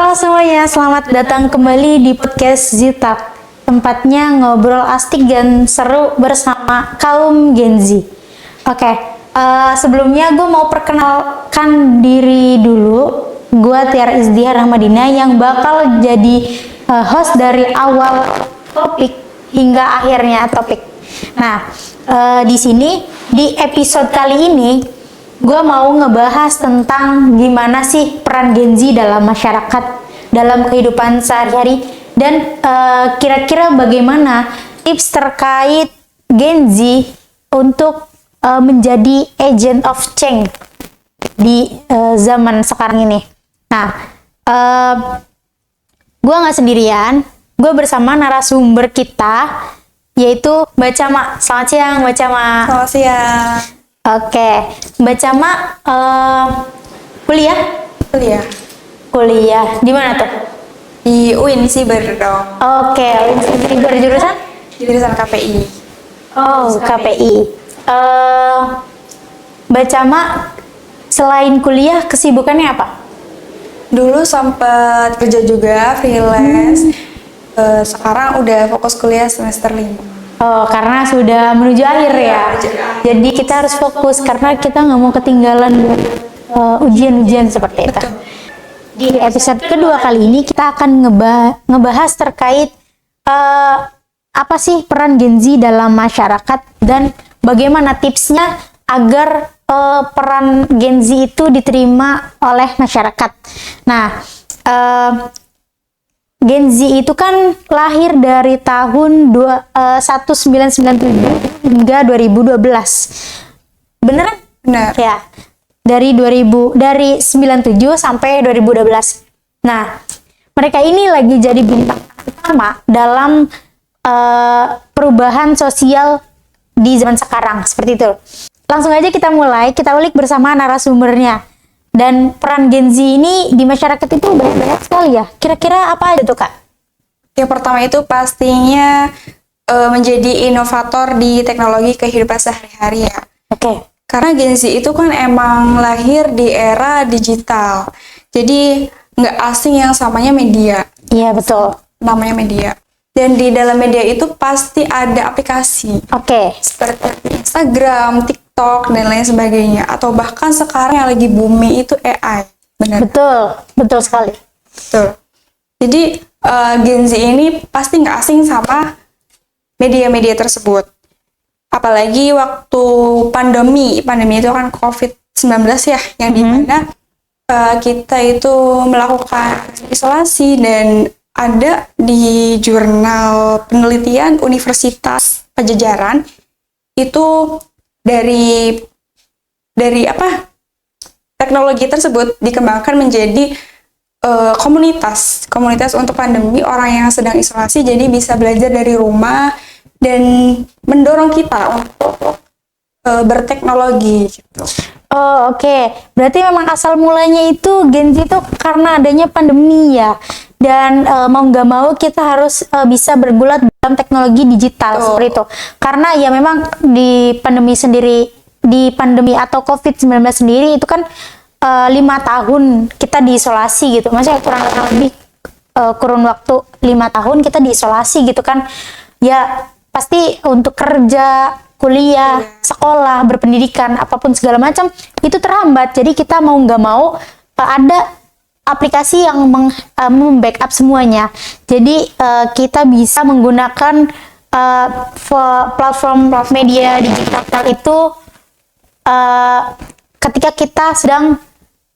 Halo semuanya, selamat datang kembali di podcast Zita. Tempatnya ngobrol asik dan seru bersama kaum Gen Z. Oke, sebelumnya gue mau perkenalkan diri dulu. Gue Tiara Izdiha Rahmadina yang bakal jadi host dari awal topik hingga akhirnya topik. Nah, di sini di episode kali ini gue mau ngebahas tentang gimana sih peran Gen Z dalam masyarakat, dalam kehidupan sehari-hari, dan kira-kira bagaimana tips terkait Gen Z untuk menjadi agent of change di zaman sekarang ini. Nah, gue nggak sendirian, gue bersama narasumber kita, yaitu Mbak Cama. Selamat siang, Mbak Cama. Selamat siang. Oke, Mbak Cama kuliah di mana tuh? Di UIN sih dong. Oke, berjurusan? Jurusan KPI. Oh, KPI. Mbak Cama selain kuliah kesibukannya apa? Dulu sempat kerja juga freelance. Sekarang udah fokus kuliah semester 5. Oh, karena sudah menuju akhir ya. Jadi kita harus fokus karena kita nggak mau ketinggalan ujian-ujian seperti itu. Di episode kedua kali ini kita akan ngebahas terkait apa sih peran Gen Z dalam masyarakat dan bagaimana tipsnya agar peran Gen Z itu diterima oleh masyarakat. Nah, Gen Z itu kan lahir dari tahun 1997 hingga 2012. Bener? Benar. Ya. Dari 97 sampai 2012. Nah, mereka ini lagi jadi bintang utama dalam perubahan sosial di zaman sekarang, seperti itu. Langsung aja kita mulai, kita ulik bersama narasumbernya. Dan peran Gen Z ini di masyarakat itu banyak sekali ya. Kira-kira apa aja tuh, Kak? Yang pertama itu pastinya menjadi inovator di teknologi kehidupan sehari-hari ya. Oke. Karena Gen Z itu kan emang lahir di era digital. Jadi nggak asing yang samanya media. Iya, betul. Namanya media. Dan di dalam media itu pasti ada aplikasi. Oke. Seperti Instagram, TikTok, dan lain sebagainya. Atau bahkan sekarang yang lagi booming itu AI. Benar? Betul sekali. Betul. Jadi Gen Z ini pasti nggak asing sama media-media tersebut. Apalagi waktu pandemi itu kan COVID-19 ya, yang dimana kita itu melakukan isolasi dan ada di jurnal penelitian Universitas Pajajaran itu dari teknologi tersebut dikembangkan menjadi komunitas untuk pandemi orang yang sedang isolasi, jadi bisa belajar dari rumah dan mendorong kita untuk berteknologi gitu. Oh, oke. Berarti memang asal mulanya itu Gen Z itu karena adanya pandemi ya. Dan mau nggak mau kita harus bisa bergulat dalam teknologi digital seperti itu. Karena ya memang di pandemi atau COVID-19 sendiri itu kan 5 tahun kita diisolasi gitu. Maksudnya kurang lebih kurun waktu 5 tahun kita diisolasi gitu kan. Ya pasti untuk kerja, kuliah, sekolah, berpendidikan, apapun segala macam itu terhambat. Jadi kita mau nggak mau ada aplikasi yang membackup semuanya. Jadi kita bisa menggunakan platform media digital itu ketika kita sedang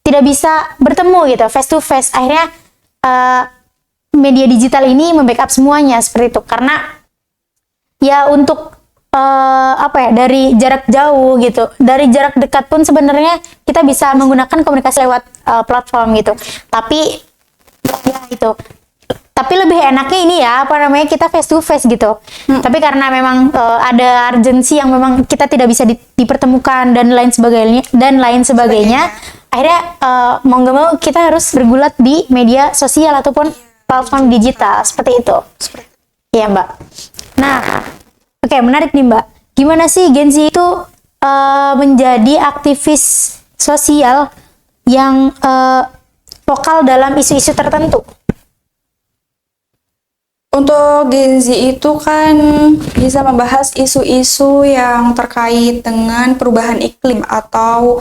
tidak bisa bertemu gitu, face to face. Akhirnya media digital ini membackup semuanya seperti itu. Karena ya untuk dari jarak jauh gitu, dari jarak dekat pun sebenarnya kita bisa menggunakan komunikasi lewat platform gitu. Tapi ya itu. Tapi lebih enaknya ini ya, kita face to face gitu. Tapi karena memang ada urgensi yang memang kita tidak bisa dipertemukan dan lain sebagainya, akhirnya mau nggak mau kita harus bergulat di media sosial ataupun platform digital seperti itu. Iya, Mbak. Nah, oke, menarik nih, Mbak. Gimana sih Gen Z itu menjadi aktivis sosial yang vokal dalam isu-isu tertentu? Untuk Gen Z itu kan bisa membahas isu-isu yang terkait dengan perubahan iklim atau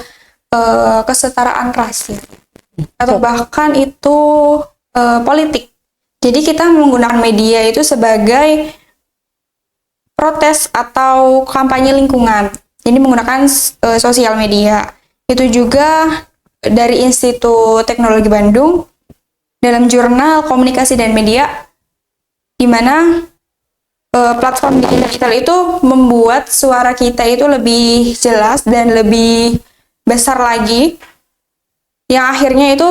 kesetaraan ras ya. Atau bahkan itu politik. Jadi kita menggunakan media itu sebagai protes atau kampanye lingkungan. Jadi menggunakan sosial media. Itu juga dari Institut Teknologi Bandung dalam jurnal Komunikasi dan Media, di mana platform digital itu membuat suara kita itu lebih jelas dan lebih besar lagi, yang akhirnya itu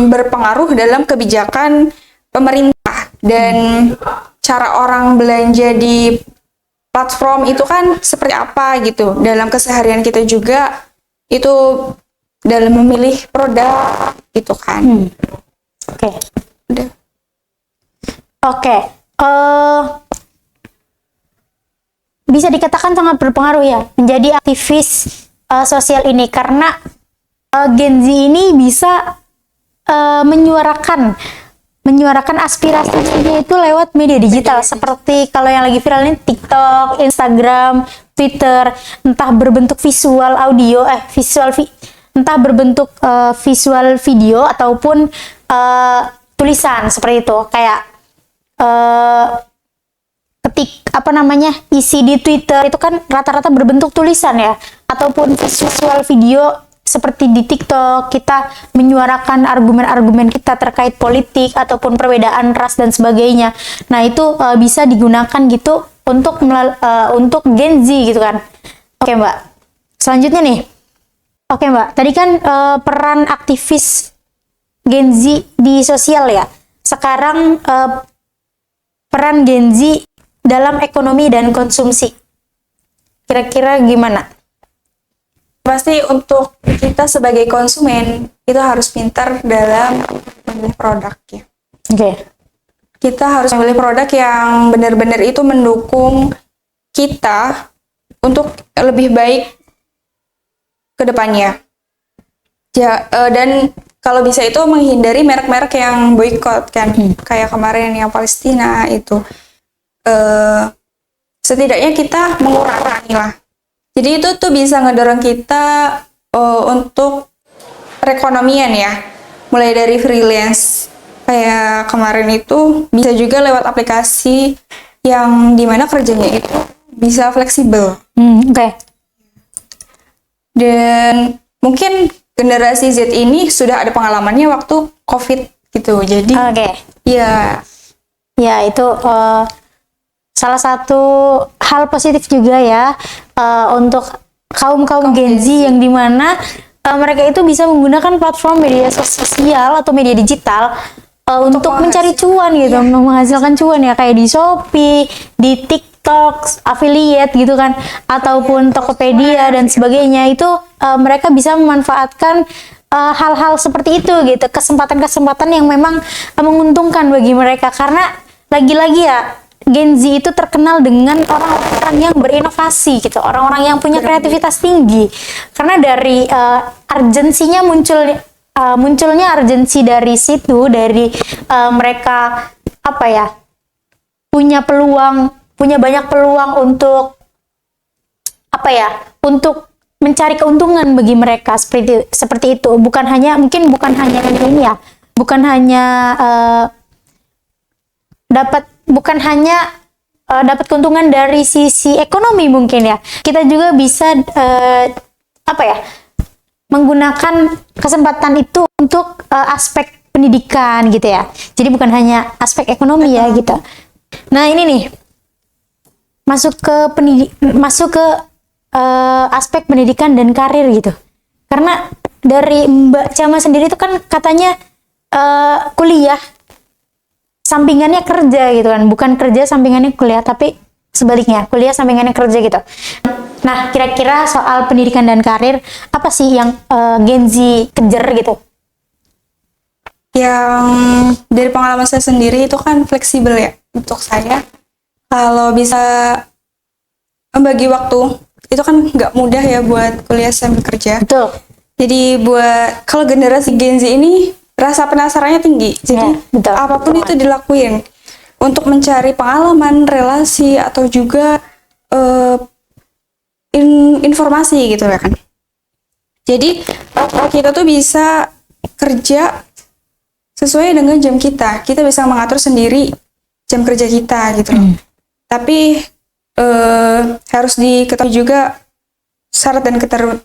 berpengaruh dalam kebijakan pemerintah dan cara orang belanja di platform itu kan seperti apa gitu. Dalam keseharian kita juga itu dalam memilih produk gitu kan. Oke. Udah. Oke, bisa dikatakan sangat berpengaruh ya menjadi aktivis sosial ini, karena Gen Z ini bisa menyuarakan aspirasinya itu lewat media digital, seperti kalau yang lagi viral ini TikTok, Instagram, Twitter, entah berbentuk visual audio, entah berbentuk visual video ataupun tulisan seperti itu, kayak isi di Twitter itu kan rata-rata berbentuk tulisan ya, ataupun visual video seperti di TikTok kita menyuarakan argumen-argumen kita terkait politik ataupun perbedaan ras dan sebagainya. Nah, itu bisa digunakan gitu untuk Gen Z gitu kan. Oke, Mbak. Selanjutnya nih. Oke, Mbak. Tadi kan peran aktivis Gen Z di sosial ya. Sekarang peran Gen Z dalam ekonomi dan konsumsi. Kira-kira gimana? Pasti untuk kita sebagai konsumen itu harus pintar dalam memilih produk ya. Oke. Kita harus memilih produk yang benar-benar itu mendukung kita untuk lebih baik ke depannya. Dan kalau bisa itu menghindari merek-merek yang boykot kan, kayak kemarin yang Palestina itu. Setidaknya kita mengurangi lah. Jadi itu tuh bisa ngedorong kita untuk perekonomian ya, mulai dari freelance kayak kemarin itu bisa juga lewat aplikasi yang dimana kerjanya itu bisa fleksibel. Oke. Dan mungkin generasi Z ini sudah ada pengalamannya waktu COVID gitu, jadi ya itu salah satu hal positif juga ya untuk kaum Gen Z yang dimana mereka itu bisa menggunakan platform media sosial atau media digital untuk mencari cuan gitu, menghasilkan cuan ya, kayak di Shopee, di TikTok, affiliate gitu kan, ataupun Tokopedia dan sebagainya. Itu mereka bisa memanfaatkan hal-hal seperti itu gitu, kesempatan-kesempatan yang memang menguntungkan bagi mereka, karena lagi-lagi ya Gen Z itu terkenal dengan orang-orang yang berinovasi gitu, orang-orang yang punya kreativitas tinggi. Karena dari urgensinya munculnya urgensi dari situ, dari mereka punya banyak peluang untuk untuk mencari keuntungan bagi mereka, seperti itu. Bukan hanya dapat keuntungan dari sisi ekonomi mungkin ya. Kita juga bisa menggunakan kesempatan itu untuk aspek pendidikan gitu ya. Jadi bukan hanya aspek ekonomi ya gitu. Nah, ini nih masuk ke aspek pendidikan dan karir gitu. Karena dari Mbak Chama sendiri itu kan katanya kuliah sampingannya kerja gitu kan, bukan kerja sampingannya kuliah, tapi sebaliknya, kuliah sampingannya kerja gitu. Nah, kira-kira soal pendidikan dan karir, apa sih yang Gen Z kejar gitu? Yang dari pengalaman saya sendiri itu kan fleksibel ya. Untuk saya, kalau bisa membagi waktu, itu kan nggak mudah ya buat kuliah sambil kerja. Betul. Jadi kalau generasi Gen Z ini rasa penasarannya tinggi. Jadi Ya, betul. apapun itu dilakuin untuk mencari pengalaman, relasi atau juga informasi gitu ya kan. Jadi kita tuh bisa kerja sesuai dengan jam kita. Kita bisa mengatur sendiri jam kerja kita gitu loh. Tapi harus diketahui juga syarat dan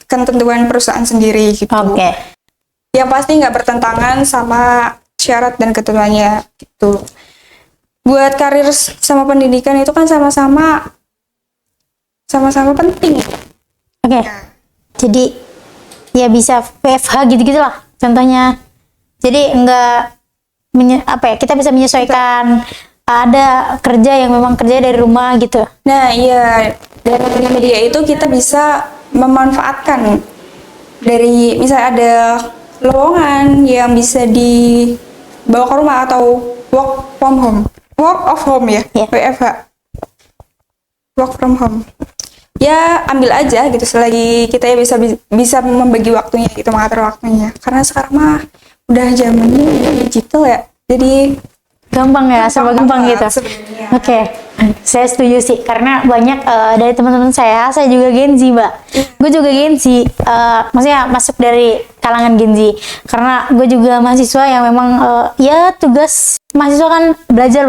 ketentuan perusahaan sendiri gitu. Oke. Yang pasti nggak bertentangan sama syarat dan ketentuannya gitu. Buat karir sama pendidikan itu kan sama-sama penting. Oke. Jadi ya bisa WFH gitu-gitu lah contohnya. Jadi enggak kita bisa menyesuaikan ada kerja yang memang kerja dari rumah gitu. Nah, iya, dari media itu kita bisa memanfaatkan dari misalnya ada lowongan yang bisa dibawa ke rumah atau work of home ya, Yeah. WFH, work from home. Ya ambil aja gitu selagi kita ya bisa membagi waktunya gitu, mengatur waktunya. Karena sekarang mah udah zamannya udah digital ya, jadi Gampang ya, serba gampang banget gitu. sebenarnya. Oke, saya setuju sih karena banyak dari teman-teman saya juga Gen Z, Mbak. Gue juga Gen Z, maksudnya masuk dari kalangan Gen Z. Karena gue juga mahasiswa yang memang ya tugas mahasiswa kan belajar,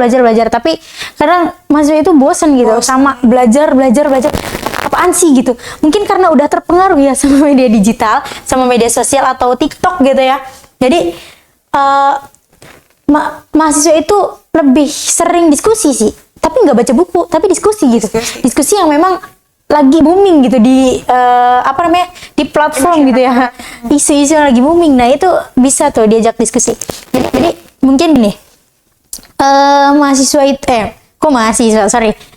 tapi kadang mahasiswa itu bosan gitu sama belajar. Apaan sih gitu? Mungkin karena udah terpengaruh ya sama media digital, sama media sosial atau TikTok gitu ya. Jadi mahasiswa itu lebih sering diskusi sih, tapi nggak baca buku, tapi diskusi gitu. Diskusi yang memang lagi booming gitu di di platform gitu ya, isu-isu yang lagi booming. Nah itu bisa tuh diajak diskusi. Jadi mungkin gini, mahasiswa itu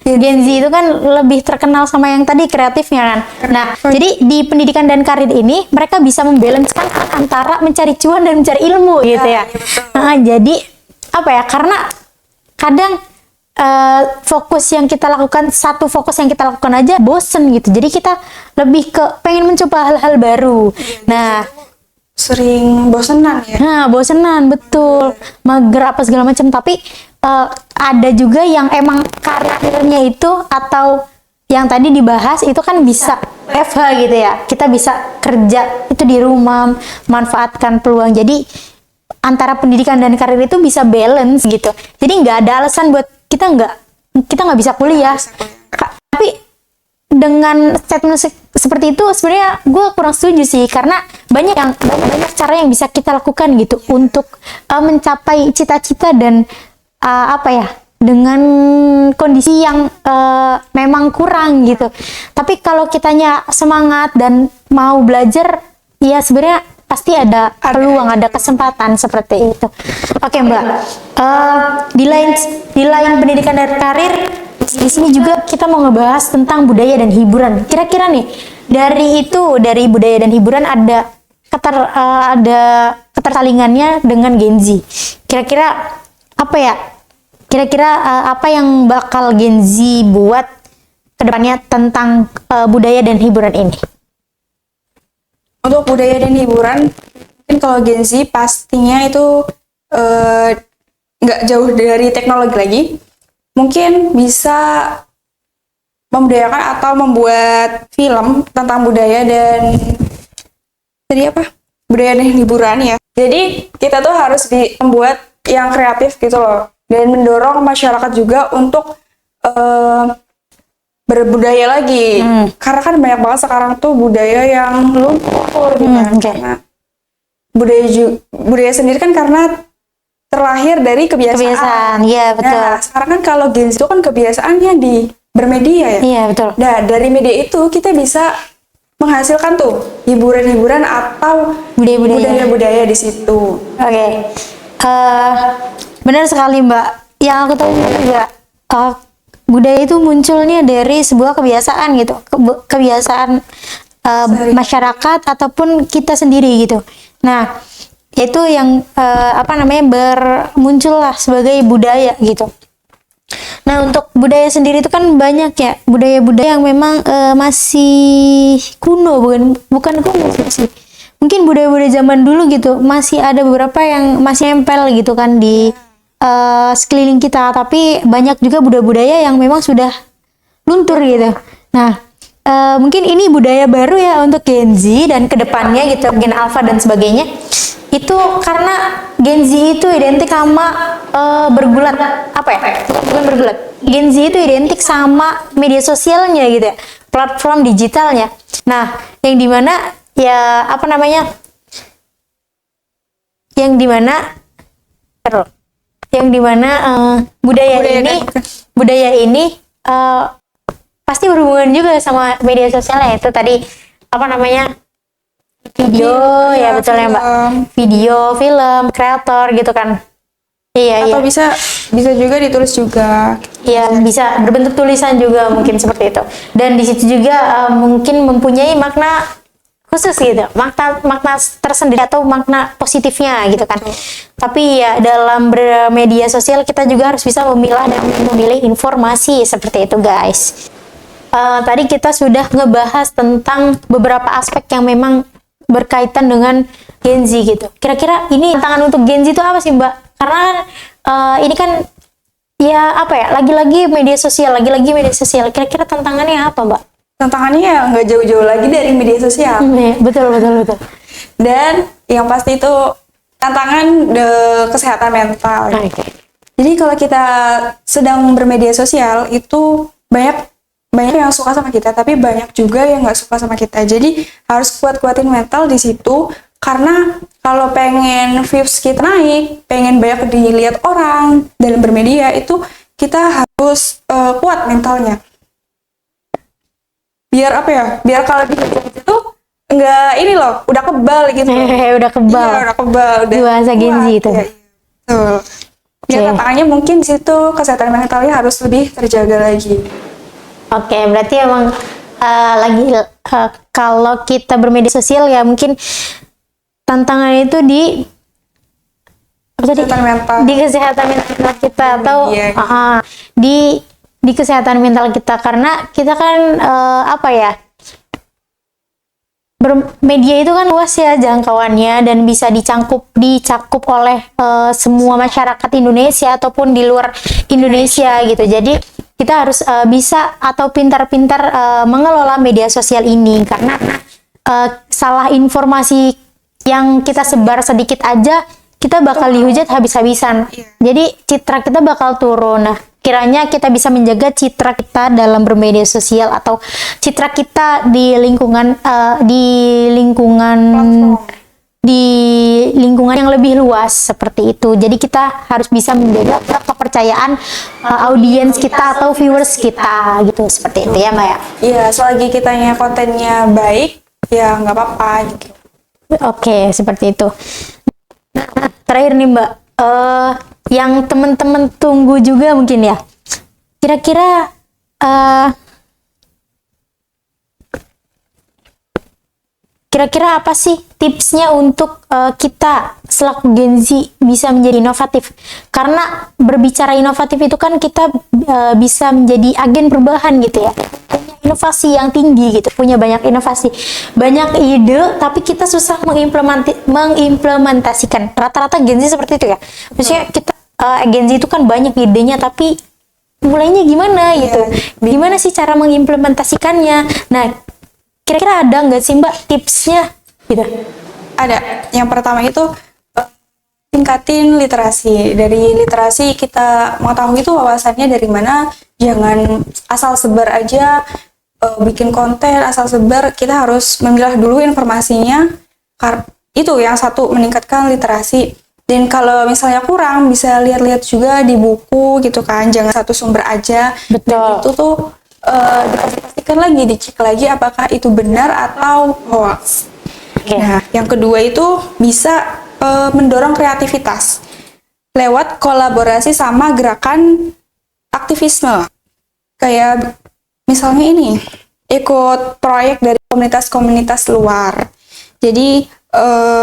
Gen Z itu kan lebih terkenal sama yang tadi kreatifnya kan. Nah, jadi di pendidikan dan karir ini mereka bisa membalancekan antara mencari cuan dan mencari ilmu gitu ya. Nah, jadi karena kadang fokus yang kita lakukan aja bosen gitu. Jadi kita lebih ke pengen mencoba hal-hal baru. Nah, Sering bosenan ya. Nah, bosenan, betul. Mager apa segala macam. Tapi ada juga yang emang karirnya itu atau yang tadi dibahas itu kan bisa FH gitu ya. Kita bisa kerja itu di rumah, manfaatkan peluang. Jadi antara pendidikan dan karir itu bisa balance gitu. Jadi nggak ada alasan buat kita nggak bisa kuliah. Tapi dengan statement seperti itu sebenarnya gue kurang setuju sih, karena banyak cara yang bisa kita lakukan gitu untuk mencapai cita-cita dan dengan kondisi yang memang kurang gitu. Tapi kalau kitanya semangat dan mau belajar, ya sebenarnya pasti ada peluang, ada kesempatan seperti itu. Oke, Mbak. Di lain pendidikan dan karir, di sini juga kita mau ngebahas tentang budaya dan hiburan. Kira-kira nih dari budaya dan hiburan ada ketersalingannya dengan Gen Z. Kira-kira apa yang bakal Gen Z buat kedepannya tentang budaya dan hiburan ini? Untuk budaya dan hiburan, mungkin kalau Gen Z pastinya itu nggak jauh dari teknologi lagi. Mungkin bisa membudayakan atau membuat film tentang budaya dan budaya dan hiburan ya. Jadi kita tuh harus membuat yang kreatif gitu loh, dan mendorong masyarakat juga untuk berbudaya lagi. Karena kan banyak banget sekarang tuh budaya yang luntur gitu kan. Karena budaya sendiri kan karena terlahir dari kebiasaan. Iya, betul. Nah, sekarang kan kalau Gen Z itu kan kebiasaannya di bermedia ya. Iya, betul. Nah, dari media itu kita bisa menghasilkan tuh hiburan-hiburan atau budaya-budaya di situ. Oke. Benar sekali, Mbak. Yang aku tahu juga budaya itu munculnya dari sebuah kebiasaan gitu. Kebiasaan masyarakat ataupun kita sendiri gitu. Nah, itu yang bermuncullah sebagai budaya gitu. Nah, untuk budaya sendiri itu kan banyak ya, budaya-budaya yang memang masih kuno, bukan kuno sih, mungkin budaya-budaya zaman dulu gitu masih ada beberapa yang masih nempel gitu kan di sekeliling kita, tapi banyak juga budaya-budaya yang memang sudah luntur gitu. Nah, mungkin ini budaya baru ya untuk Gen Z dan kedepannya gitu, Gen Alpha dan sebagainya. Itu karena Gen Z itu identik sama bergulat, apa ya? Bukan bergulat. Gen Z itu identik sama media sosialnya gitu ya, platform digitalnya. Nah, yang dimana ya apa namanya? Yang dimana budaya ini pasti berhubungan juga sama media sosialnya, itu tadi apa namanya, video ya betul ya Mbak, video, film, kreator gitu kan. Iya. Atau bisa juga ditulis juga. Iya, bisa berbentuk tulisan juga mungkin seperti itu. Dan di situ juga mungkin mempunyai makna khusus gitu, makna tersendiri atau makna positifnya gitu kan. Tapi ya dalam bermedia sosial kita juga harus bisa memilah dan memilih informasi seperti itu guys. Tadi kita sudah ngebahas tentang beberapa aspek yang memang berkaitan dengan Gen Z gitu. Kira-kira ini tantangan untuk Gen Z itu apa sih Mbak? Karena ini kan ya apa ya, lagi-lagi media sosial. Kira-kira tantangannya apa Mbak? Tantangannya ya nggak jauh-jauh lagi dari media sosial. Betul. Dan yang pasti itu tantangan kesehatan mental. Okay. Jadi kalau kita sedang bermedia sosial itu banyak yang suka sama kita, tapi banyak juga yang nggak suka sama kita. Jadi harus kuatin mental di situ, karena kalau pengen views kita naik, pengen banyak dilihat orang dalam bermedia, itu kita harus kuat mentalnya. Biar apa ya? Biar kalau di itu nggak ini loh, udah kebal gitu. Udah kebal. Iya, udah kebal. Udah bahasa Gen Z itu. Ya, betul. Ya, tantangannya mungkin di situ kesehatan mentalnya harus lebih terjaga lagi. Oke, berarti emang kalau kita bermedia sosial ya mungkin tantangan itu di kesehatan mental. Di kesehatan mental kita atau di kesehatan mental kita, karena kita kan apa ya, bermedia itu kan luas ya jangkauannya dan bisa dicakup oleh semua masyarakat Indonesia ataupun di luar Indonesia gitu. Jadi kita harus bisa atau pintar-pintar mengelola media sosial ini, karena salah informasi yang kita sebar sedikit aja kita bakal dihujat habis-habisan. Jadi citra kita bakal turun. Nah, kiranya kita bisa menjaga citra kita dalam bermedia sosial atau citra kita di lingkungan yang lebih luas seperti itu. Jadi kita harus bisa menjaga kepercayaan audiens kita atau viewers kita gitu, seperti itu ya Mbak ya. Iya, selagi kitanya kontennya baik ya nggak apa-apa gitu. Oke, seperti itu. Nah, terakhir nih Mbak, yang teman-teman tunggu juga mungkin ya. Kira-kira apa sih tipsnya untuk kita selaku Gen Z bisa menjadi inovatif? Karena berbicara inovatif itu kan kita bisa menjadi agen perubahan gitu ya. Punya inovasi yang tinggi gitu, punya banyak inovasi, banyak ide, tapi kita susah mengimplementasikan. Rata-rata Gen Z seperti itu ya. Maksudnya kita Gen Z itu kan banyak idenya, tapi mulainya gimana gitu? Gimana sih cara mengimplementasikannya? Nah, kira-kira ada nggak sih Mbak tipsnya gitu? Ada. Yang pertama itu tingkatin literasi. Dari literasi kita mengetahui itu wawasannya dari mana. Jangan asal sebar aja, bikin konten asal sebar. Kita harus memilah dulu informasinya. Itu yang satu, meningkatkan literasi. Dan kalau misalnya kurang, bisa lihat-lihat juga di buku gitu kan. Jangan satu sumber aja. Betul. Dan itu tuh dipastikan lagi, dicek lagi apakah itu benar atau hoax. Nah, yang kedua itu bisa mendorong kreativitas lewat kolaborasi sama gerakan aktivisme. Kayak misalnya ini, ikut proyek dari komunitas-komunitas luar. Jadi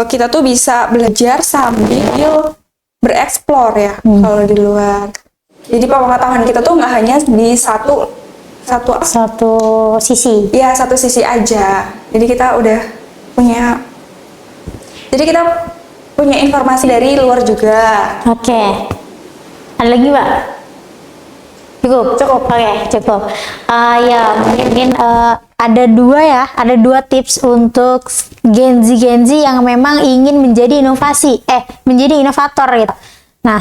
kita tuh bisa belajar sambil bereksplor ya kalau di luar. Jadi pengetahuan kita tuh nggak hanya di satu sisi. Ya, satu sisi aja. Jadi kita udah punya Jadi kita punya informasi dari luar juga. Oke. Ada lagi, Mbak? Cukup. Oke, cukup. Ya, mungkin ada dua tips untuk Gen Z yang memang ingin menjadi menjadi inovator gitu. Nah,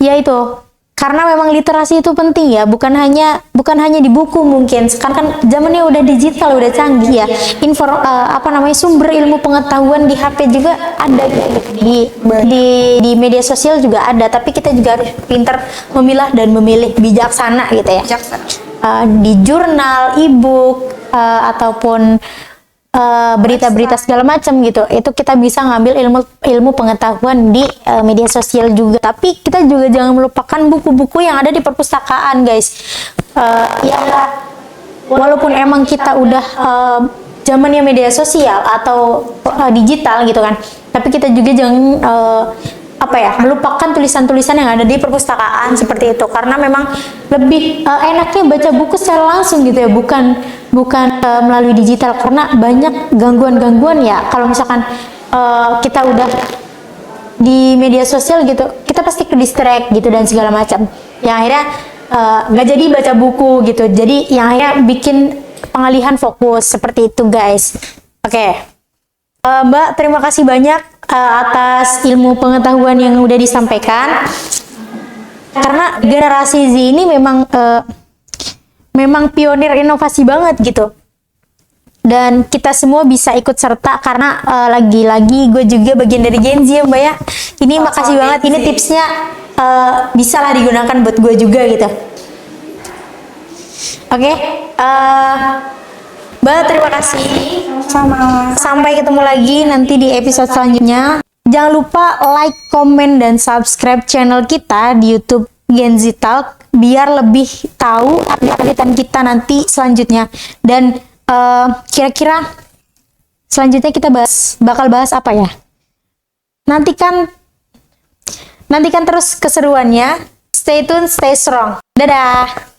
yaitu karena memang literasi itu penting ya, bukan hanya di buku mungkin. Sekarang kan zamannya udah digital, udah canggih ya. Sumber ilmu pengetahuan di HP juga ada gitu. Di media sosial juga ada, tapi kita juga harus pintar memilah dan memilih bijaksana gitu ya. Di jurnal, e-book ataupun berita-berita segala macam gitu, itu kita bisa ngambil ilmu pengetahuan di media sosial juga. Tapi kita juga jangan melupakan buku-buku yang ada di perpustakaan, guys. Walaupun emang kita udah zamannya media sosial atau digital gitu kan, tapi kita juga jangan melupakan tulisan-tulisan yang ada di perpustakaan seperti itu, karena memang lebih enaknya baca buku secara langsung gitu ya, bukan melalui digital, karena banyak gangguan-gangguan ya. Kalau misalkan kita udah di media sosial gitu, kita pasti ke distract gitu dan segala macam, yang akhirnya nggak jadi baca buku gitu, jadi yang akhirnya bikin pengalihan fokus seperti itu, guys. Oke. Mbak, terima kasih banyak atas ilmu pengetahuan yang udah disampaikan. Karena generasi Z ini memang pionir inovasi banget gitu. Dan kita semua bisa ikut serta karena lagi-lagi gue juga bagian dari Gen Z ya, Mbak ya. Ini makasih banget, ini tipsnya bisa lah digunakan buat gue juga gitu. Oke. Mbak, terima kasih. Sampai ketemu lagi nanti di episode selanjutnya. Jangan lupa like, komen, dan subscribe channel kita di YouTube Gen Z Talk biar lebih tahu update-updatean kita nanti selanjutnya. Dan kira-kira selanjutnya kita bakal bahas apa ya? Nantikan terus keseruannya. Stay tune, stay strong. Dadah.